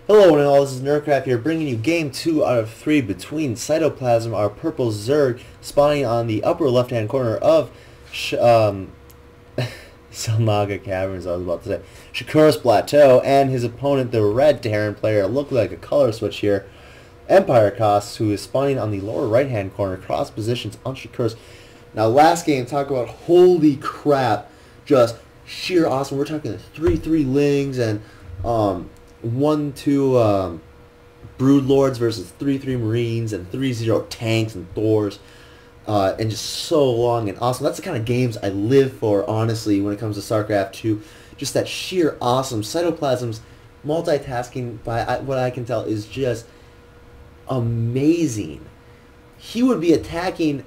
Hello and all, this is Nerdcraft here, bringing you game 2 out of 3 between Cytoplasm, our purple Zerg, spawning on the upper left-hand corner of Salmaga Caverns, I was about to say, Shakuras Plateau, and his opponent, the red Terran player, looked like a color switch here, EmpireKas, who is spawning on the lower right-hand corner, cross positions on Shakuras. Now, last game, talk about holy crap, just sheer awesome. We're talking 3-3 Lings and 1-2 Brood Lords versus 3-3 Marines and 3-0 tanks and Thors, and just so long and awesome. That's the kind of games I live for, honestly, when it comes to StarCraft 2. Just that sheer awesome. Cytoplasm's multitasking, by what I can tell, is just amazing. He would be attacking,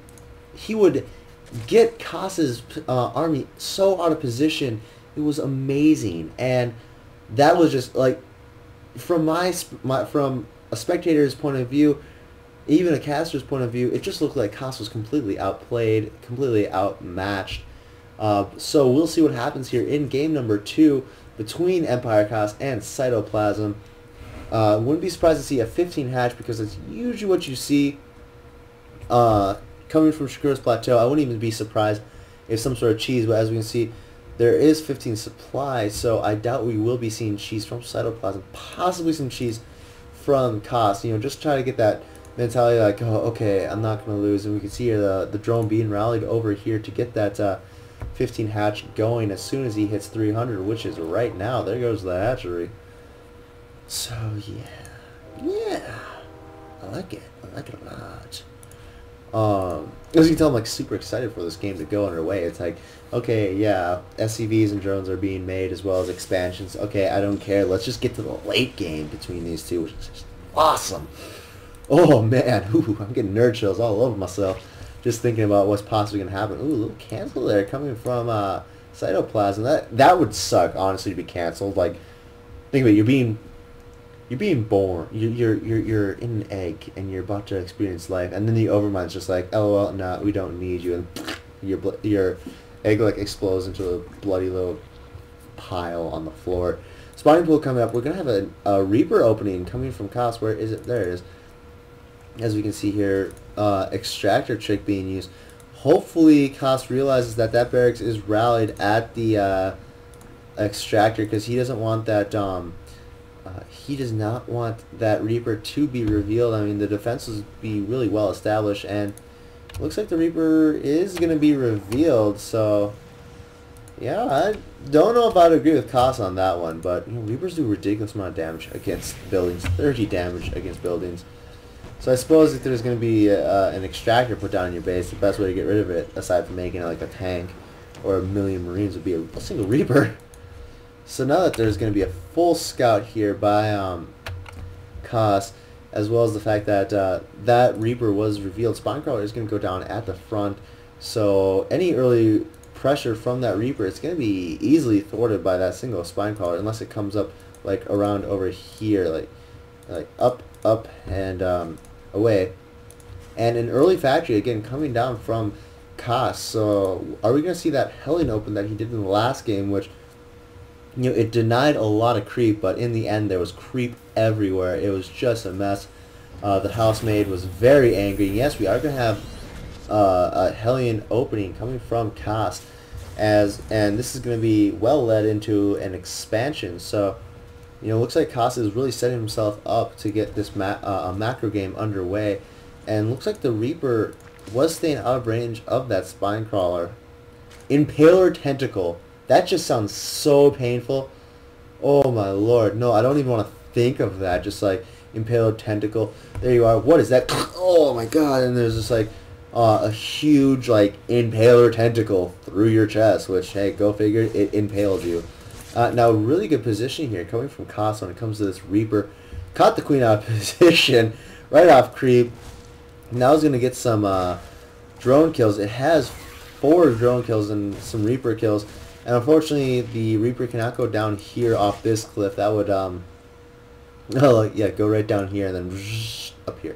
he would get Kas's army so out of position. It was amazing, and that was just like, from from a spectator's point of view, even a caster's point of view, it just looked like Kas was completely outplayed, completely outmatched. So we'll see what happens here in game number 2 between EmpireKas and Cytoplasm. Wouldn't be surprised to see a 15 hatch, because it's usually what you see coming from Shakuras Plateau. I wouldn't even be surprised if some sort of cheese, but as we can see, there is 15 supply, so I doubt we will be seeing cheese from Cytoplasm. Possibly some cheese from Kas. You know, just try to get that mentality like, oh, okay, I'm not going to lose. And we can see here the drone being rallied over here to get that 15 hatch going as soon as he hits 300, which is right now. There goes the hatchery. So, yeah. I like it. I like it a lot. As you can tell, I'm like super excited for this game to go underway. It's like, okay, yeah, SCVs and drones are being made, as well as expansions. Okay, I don't care. Let's just get to the late game between these two, which is just awesome. Oh man, ooh, I'm getting nerd chills all over myself just thinking about what's possibly gonna happen. Ooh, a little cancel there coming from Cytoplasm. That would suck, honestly, to be canceled. Like, think of it. You're being born. You're in an egg, and you're about to experience life, and then the Overmind's just like, LOL, nah, we don't need you, and your egg like explodes into a bloody little pile on the floor. Spawning pool coming up. We're gonna have a Reaper opening coming from Kas. Where is it? There it is. As we can see here, extractor trick being used. Hopefully, Kas realizes that barracks is rallied at the extractor, because he doesn't want that. He does not want that Reaper to be revealed. I mean, the defenses would be really well established, and it looks like the Reaper is going to be revealed. So, yeah, I don't know if I'd agree with Kas on that one, but you know, Reapers do a ridiculous amount of damage against buildings, 30 damage against buildings. So I suppose if there's going to be an extractor put down in your base, the best way to get rid of it, aside from making it like a tank or a million Marines, would be a single Reaper. So now that there's going to be a full scout here by Kas, as well as the fact that that Reaper was revealed, Spine Crawler is going to go down at the front. So any early pressure from that Reaper, it's going to be easily thwarted by that single Spine Crawler, unless it comes up like around over here, like up, and away. And an early factory again coming down from Kas. So are we going to see that Hellion open that he did in the last game, which, you know, it denied a lot of creep, but in the end there was creep everywhere. It was just a mess. The housemaid was very angry. Yes, we are going to have a Hellion opening coming from Kas, and this is going to be well led into an expansion. So, you know, it looks like Kas is really setting himself up to get this macro game underway, and looks like the Reaper was staying out of range of that Spine Crawler. Impaler Tentacle. That just sounds so painful. Oh my lord. No, I don't even want to think of that. Just like Impaler Tentacle. There you are. What is that? Oh my god. And there's just like a huge like Impaler Tentacle through your chest. Which, hey, go figure, it impaled you. Now, really good position here coming from Kas when it comes to this Reaper. Caught the Queen out of position. Right off creep. Now he's going to get some drone kills. It has 4 drone kills and some Reaper kills. And unfortunately, the Reaper cannot go down here off this cliff. That would, oh, yeah, go right down here and then up here.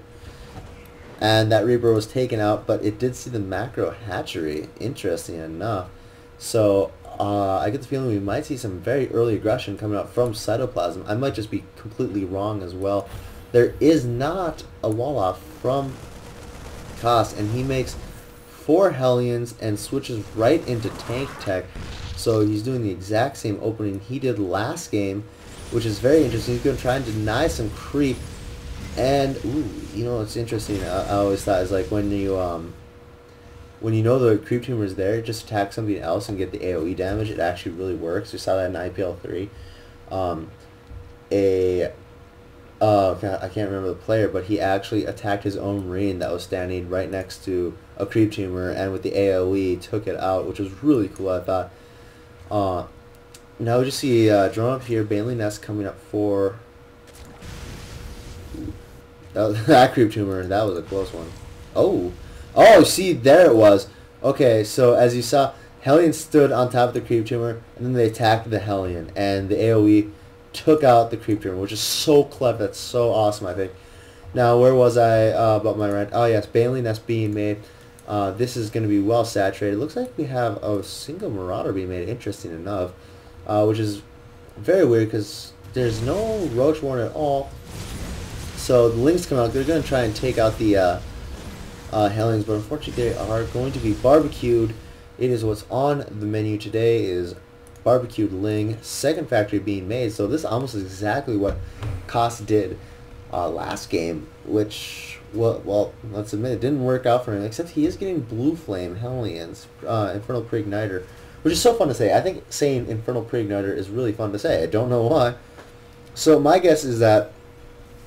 And that Reaper was taken out, but it did see the macro hatchery, interesting enough. So, I get the feeling we might see some very early aggression coming out from Cytoplasm. I might just be completely wrong as well. There is not a wall off from Kas, and he makes 4 Hellions and switches right into tank tech. So he's doing the exact same opening he did last game, which is very interesting. He's going to try and deny some creep. And, ooh, you know, it's interesting. I always thought is like when you know the creep tumor is there, just attack something else and get the AoE damage. It actually really works. We saw that in IPL3. I can't remember the player, but he actually attacked his own Marine that was standing right next to a creep tumor, and with the AoE took it out, which was really cool, I thought. Now we just see drone up here, Baneling Nest coming up for that creep tumor. That was a close one. Oh, see, there it was. Okay, so as you saw, Hellion stood on top of the creep tumor, and then they attacked the Hellion, and the AoE took out the creep tumor, which is so clever. That's so awesome, I think. Now, where was I about my rant? Oh, yes, Baneling Nest being made. This is going to be well saturated. It looks like we have a single Marauder being made, interesting enough, which is very weird because there's no Roach Warren at all. So the Lings come out. They're going to try and take out the Hellions, but unfortunately they are going to be barbecued. It is what's on the menu today is barbecued Ling, second factory being made. So this almost is exactly what Kas did last game, which, well, let's admit it didn't work out for him, except he is getting Blue Flame Hellions, Infernal Preigniter, which is so fun to say. I think saying Infernal Preigniter is really fun to say. I don't know why. So my guess is that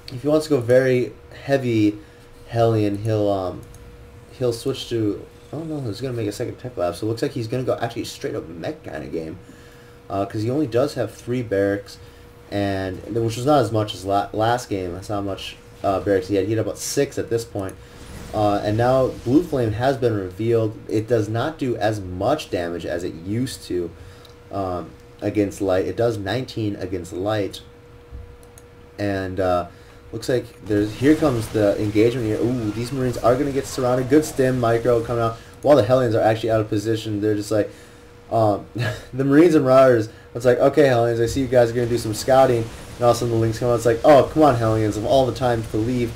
if he wants to go very heavy Hellion, he'll switch to, oh no, he's going to make a second Tech Lab, so it looks like he's going to go actually straight up mech kind of game, because he only does have 3 barracks, and which was not as much as last game. That's how much barracks he had. He had about 6 at this point, and now Blue Flame has been revealed. It does not do as much damage as it used to against light. It does 19 against light, and looks like here comes the engagement here. Ooh, these Marines are going to get surrounded. Good stim micro coming out. While the Hellions are actually out of position, they're just like, the Marines and Marauders, it's like, okay, Hellions, I see you guys are going to do some scouting. And all of a sudden the Lings come out. It's like, oh, come on, Hellions, of all the time to leave.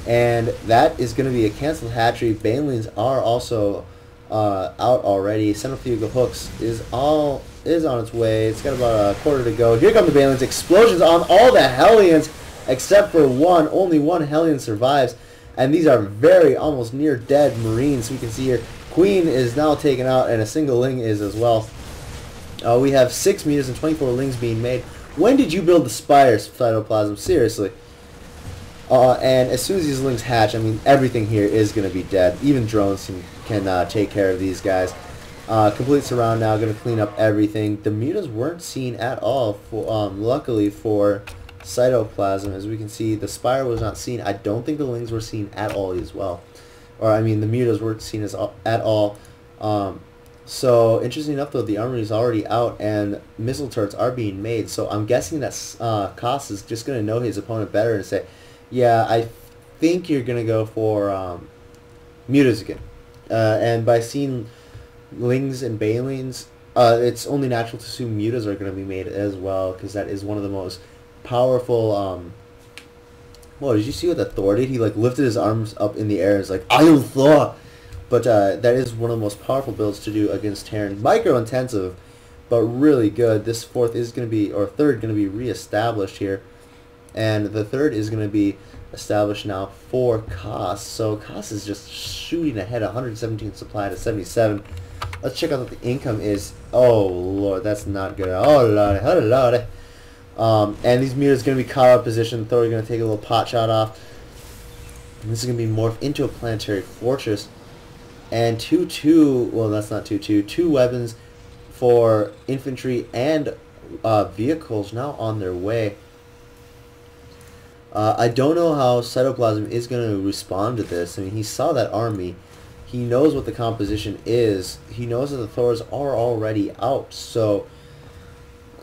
And that is going to be a canceled hatchery. Banelings are also out already. Centrifugal Hooks is on its way. It's got about a quarter to go. Here come the Banelings. Explosions on all the Hellions, except for one. Only one Hellion survives, and these are very almost near dead Marines. We can see here Queen is now taken out, and a single Ling is as well. We have 6 meters and 24 Lings being made. When did you build the Spires, Cytoplasm? Seriously. And as soon as these Lings hatch, I mean, everything here is going to be dead. Even drones can take care of these guys. Complete surround now, going to clean up everything. The mutas weren't seen at all, luckily for Cytoplasm. As we can see, the Spire was not seen. I don't think the Lings were seen at all as well. Or, I mean, the mutas weren't seen at all. So, interesting enough, though, the armory is already out, and missile turrets are being made. So, I'm guessing that Kas is just going to know his opponent better and say, yeah, I think you're going to go for mutas again. And by seeing Lings and Banelings, it's only natural to assume mutas are going to be made as well, because that is one of the most powerful. Well, did you see what that Thor did? He like lifted his arms up in the air and was like, I am Thor! But that is one of the most powerful builds to do against Terran. Micro-intensive, but really good. This third is going to be re-established here. And the third is going to be established now for Kas. So Kas is just shooting ahead, 117 supply to 77. Let's check out what the income is. Oh, Lord, that's not good. Oh, Lord. Oh, Lord. And these meters going to be caught out of position. Thor is going to take a little pot shot off. And this is going to be morphed into a planetary fortress. And 2-2, well, that's not 2-2, 2 weapons for infantry and vehicles now on their way. I don't know how Cytoplasm is going to respond to this. I mean, he saw that army. He knows what the composition is. He knows that the Thors are already out. So,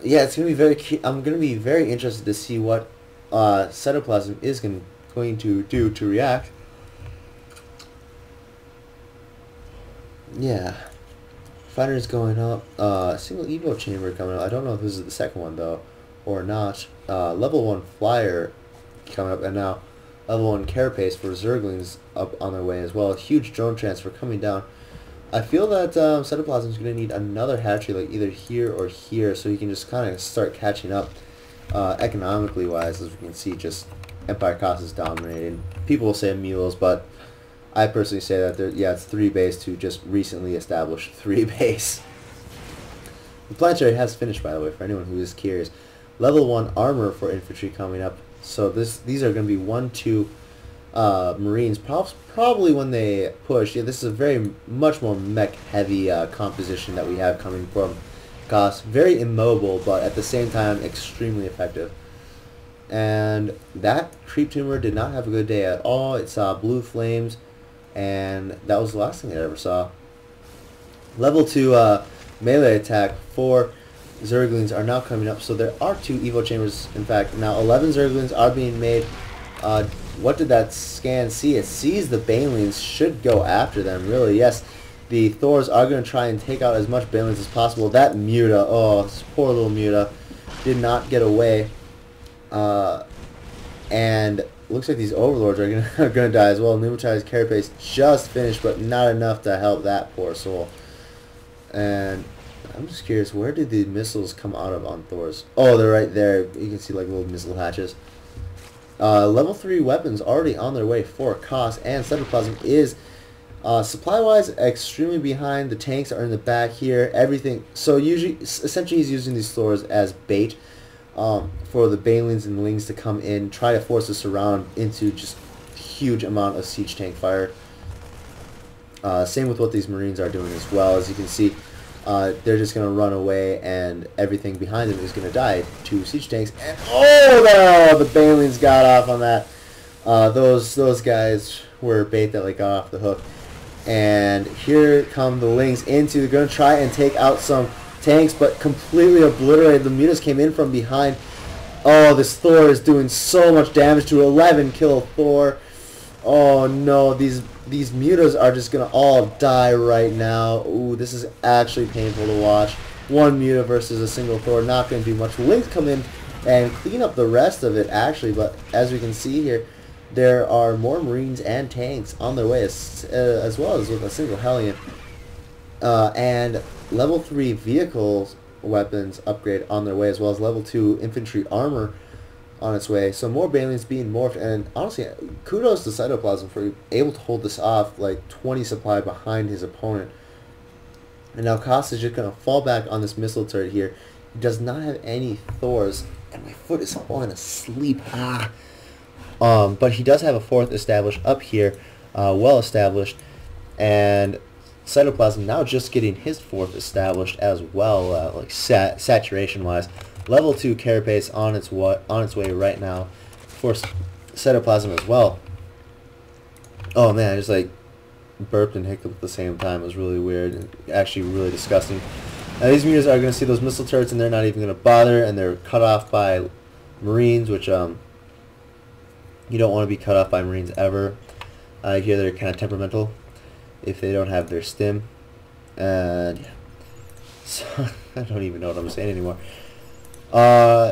yeah, it's going to be very. I'm going to be very interested to see what Cytoplasm is going to do to react. Yeah. Fighters going up. Single Evo chamber coming up. I don't know if this is the second one though, or not. Level 1 flyer coming up, and now level 1 carapace for Zerglings up on their way as well. A huge drone transfer coming down. I feel that Cytoplasm is going to need another hatchery, like either here or here, so he can just kind of start catching up economically wise. As we can see, just EmpireKas is dominating. People will say mules, but I personally say that yeah, it's 3 base to just recently established 3 base. The planetary has finished, by the way, for anyone who is curious. Level 1 armor for infantry coming up. So these are going to be 1-2 Marines. Probably when they push. Yeah, this is a very much more mech heavy composition that we have coming from Kas. Very immobile, but at the same time extremely effective. And that creep tumor did not have a good day at all. It saw blue flames, and that was the last thing I ever saw. Level 2 melee attack for Zerglings are now coming up. So there are 2 Evo chambers. In fact, now 11 Zerglings are being made. What did that scan see? It sees the Banelings should go after them, really. Yes, the Thors are going to try and take out as much Banelings as possible. That Muta, oh, this poor little Muta, did not get away. And looks like these Overlords are going to die as well. Pneumatized Carapace just finished, but not enough to help that poor soul. And I'm just curious, where did the missiles come out of on Thors? Oh, they're right there. You can see like little missile hatches. Level 3 weapons already on their way for Kas, and Cytoplasm is supply-wise extremely behind. The tanks are in the back here. Everything. So essentially, he's using these Thors as bait for the Banelings and Lings to come in, try to force us around into just huge amount of siege tank fire. Same with what these Marines are doing as well. As you can see, they're just going to run away, and everything behind them is going to die to siege tanks. And oh, the Banelings got off on that. Those guys were bait that got off the hook. And here come the Lings into. They're going to try and take out some tanks, but completely obliterated. The Mutas came in from behind. Oh, this Thor is doing so much damage to 11 kill Thor. Oh no, these Mutas are just gonna all die right now. Ooh, this is actually painful to watch. One Muta versus a single Thor, not gonna do much. Lings come in and clean up the rest of it actually, but as we can see here, there are more Marines and tanks on their way, as well as with a single Hellion. And level 3 vehicles weapons upgrade on their way, as well as level 2 infantry armor on its way. So more Banelings being morphed, and honestly, kudos to Cytoplasm for able to hold this off, like 20 supply behind his opponent. And now Kas is just going to fall back on this missile turret here. He does not have any Thors, and my foot is falling asleep. But he does have a 4th established up here, well established, and Cytoplasm now just getting his 4th established as well, like saturation wise. Level 2 Carapace on its way right now for Cytoplasm as well. Oh man, I just burped and hiccuped at the same time. It was really weird and actually really disgusting. Now these Mutas are going to see those missile turrets and they're not even going to bother, and they're cut off by Marines, which you don't want to be cut off by Marines ever. I hear they're kind of temperamental if they don't have their stim. And yeah. So I don't even know what I'm saying anymore.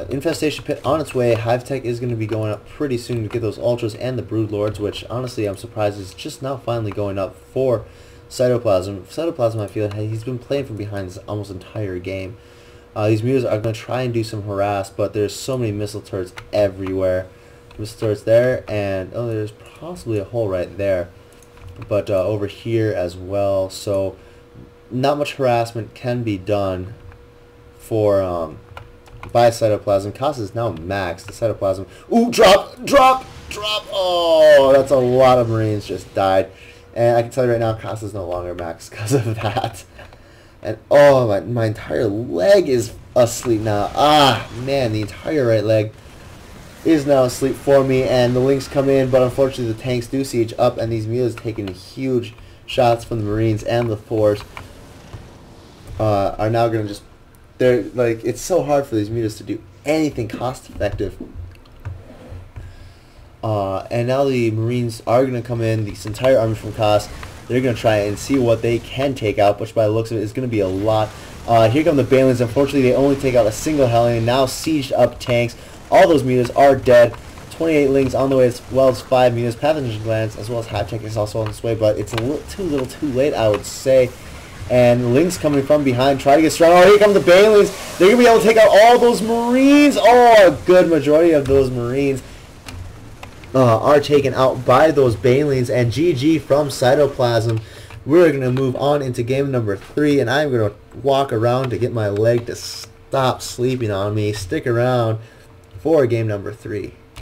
Infestation Pit on its way. Hive Tech is going to be going up pretty soon to get those Ultras and the Brood Lords, which honestly I'm surprised is just now finally going up for Cytoplasm. Cytoplasm, I feel he's been playing from behind this almost entire game. These Mutas are going to try and do some harass, but there's so many missile turrets everywhere. Missile turrets there, and oh, there's possibly a hole right there, but over here as well. So not much harassment can be done for by Cytoplasm. Kas is now maxed. The Cytoplasm. Ooh, drop! Oh, that's a lot of Marines just died. And I can tell you right now, Kas is no longer maxed because of that. And oh, my entire leg is asleep now. Ah, man, the entire right leg is now asleep for me. And the Lings come in, but unfortunately the tanks do siege up, and these Mutas taking huge shots from the Marines, and the Thors are now going to just... They're it's so hard for these Mutas to do anything cost effective. And now the Marines are going to come in, this entire army from Kas, they're going to try and see what they can take out, which by the looks of it is going to be a lot. Here come the Banelings. Unfortunately, they only take out a single Hellion. Now sieged up tanks. All those mutas are dead. 28 Lings on the way, as well as 5 mutas. Pathogen Glands, as well as Hive Tech is also on its way, but it's a little too late, I would say. And Lings coming from behind, try to get strong. Oh, here come the Banelings. They're going to be able to take out all those Marines. Oh, a good majority of those Marines are taken out by those Banelings. And GG from Cytoplasm. We're going to move on into game number 3, and I'm going to walk around to get my leg to stop sleeping on me. Stick around for game number 3.